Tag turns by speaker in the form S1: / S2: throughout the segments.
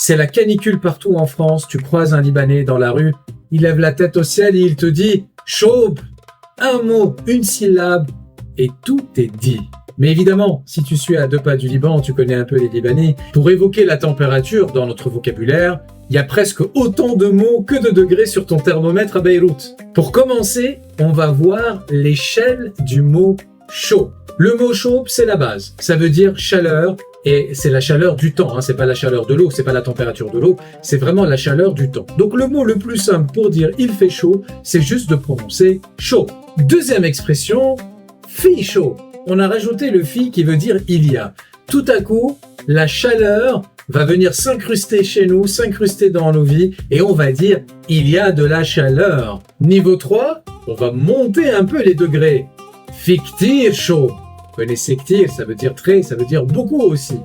S1: C'est la canicule partout en France. Tu croises un Libanais dans la rue, il lève la tête au ciel et il te dit « Chaube ». Un mot, une syllabe, et tout est dit. Mais évidemment, si tu suis à 2 pas du Liban, tu connais un peu les Libanais, pour évoquer la température dans notre vocabulaire, il y a presque autant de mots que de degrés sur ton thermomètre à Beyrouth. Pour commencer, on va voir l'échelle du mot chaud. Le mot chaud, c'est la base. Ça veut dire chaleur, et c'est la chaleur du temps. C'est pas la chaleur de l'eau, c'est pas la température de l'eau, c'est vraiment la chaleur du temps. Donc le mot le plus simple pour dire il fait chaud, c'est juste de prononcer chaud. Deuxième expression, fi chaud. On a rajouté le fi qui veut dire il y a. Tout à coup, la chaleur va venir s'incruster chez nous, s'incruster dans nos vies, et on va dire il y a de la chaleur. Niveau 3, on va monter un peu les degrés. Fi ktir chaud. Vous connaissez ktir, ça veut dire très, ça veut dire beaucoup aussi.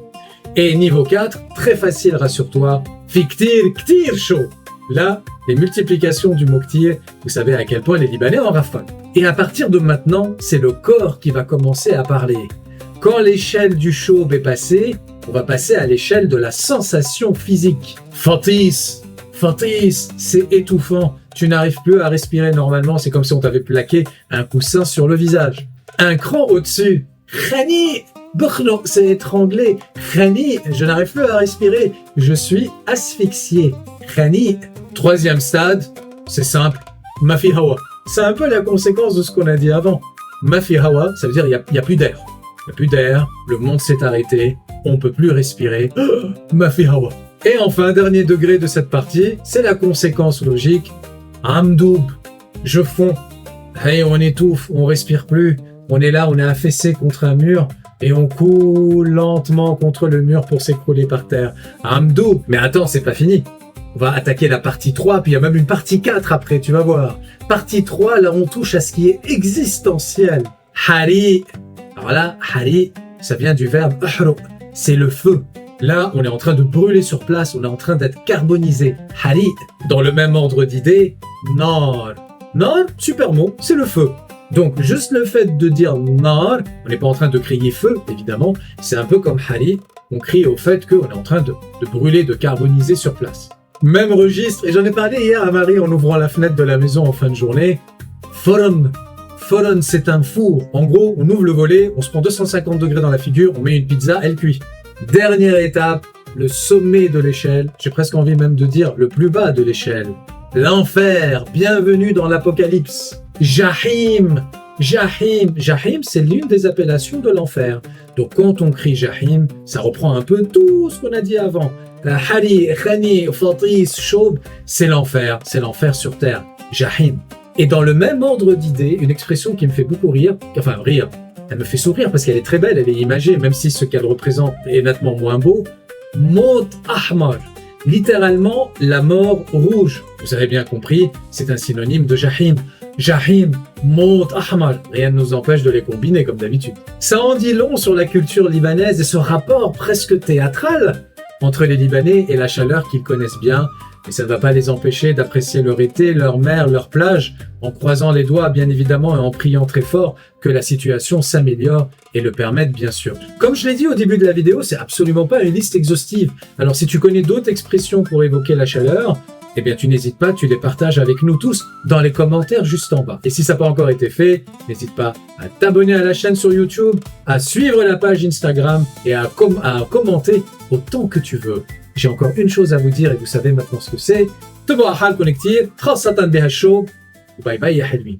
S1: Et niveau 4, très facile, rassure-toi, fi ktir ktir chaud. Là, les multiplications du mot ktir, vous savez à quel point les Libanais en raffolent. Et à partir de maintenant, c'est le corps qui va commencer à parler. Quand l'échelle du chaud est passée, on va passer à l'échelle de la sensation physique. Fatis, c'est étouffant. Tu n'arrives plus à respirer normalement, c'est comme si on t'avait plaqué un coussin sur le visage. Un cran au-dessus. Khani, c'est étranglé. Khani, je n'arrive plus à respirer. Je suis asphyxié. Khani. Troisième stade, c'est simple. Mafi hawa. C'est un peu la conséquence de ce qu'on a dit avant. Mafi hawa, ça veut dire il n'y a plus d'air. Il n'y a plus d'air, le monde s'est arrêté, on ne peut plus respirer. Mafi hawa. Et enfin, dernier degré de cette partie, c'est la conséquence logique. Amdoub, je fonds. Hey, on étouffe, on respire plus. On est là, on est affaissé contre un mur et on coule lentement contre le mur pour s'écrouler par terre. Amdoub. Mais attends, c'est pas fini. On va attaquer la partie 3, puis il y a même une partie 4 après, tu vas voir. Partie 3, là on touche à ce qui est existentiel. Hari. Alors là, hari, ça vient du verbe ahro. C'est le feu. Là, on est en train de brûler sur place, on est en train d'être carbonisé. Hari. Dans le même ordre d'idée, nar. Nar, super mot, c'est le feu. Donc, juste le fait de dire nar, on n'est pas en train de crier feu, évidemment, c'est un peu comme hari, on crie au fait qu'on est en train de brûler, de carboniser sur place. Même registre, et j'en ai parlé hier à Marie en ouvrant la fenêtre de la maison en fin de journée. Forum, c'est un four. En gros, on ouvre le volet, on se prend 250 degrés dans la figure, on met une pizza, elle cuit. Dernière étape, le sommet de l'échelle, j'ai presque envie même de dire le plus bas de l'échelle. L'enfer, bienvenue dans l'apocalypse. Jahim, c'est l'une des appellations de l'enfer. Donc quand on crie Jahim, ça reprend un peu tout ce qu'on a dit avant. Hari, Khani, Fatis, Shaub, c'est l'enfer sur terre. Jahim. Et dans le même ordre d'idée, une expression qui me fait beaucoup rire, elle me fait sourire parce qu'elle est très belle, elle est imagée, même si ce qu'elle représente est nettement moins beau. Mot Ahmar. Littéralement, la mort rouge. Vous avez bien compris, c'est un synonyme de Jahim. Jahim, Mot Ahmar. Rien ne nous empêche de les combiner comme d'habitude. Ça en dit long sur la culture libanaise et ce rapport presque théâtral entre les Libanais et la chaleur qu'ils connaissent bien. Mais ça ne va pas les empêcher d'apprécier leur été, leur mer, leur plage, en croisant les doigts bien évidemment et en priant très fort que la situation s'améliore et le permette bien sûr. Comme je l'ai dit au début de la vidéo, c'est absolument pas une liste exhaustive. Alors si tu connais d'autres expressions pour évoquer la chaleur, eh bien tu n'hésites pas, tu les partages avec nous tous dans les commentaires juste en bas. Et si ça n'a pas encore été fait, n'hésite pas à t'abonner à la chaîne sur YouTube, à suivre la page Instagram et à commenter autant que tu veux. J'ai encore une chose à vous dire et vous savez maintenant ce que c'est. Bye bye ya Helmi.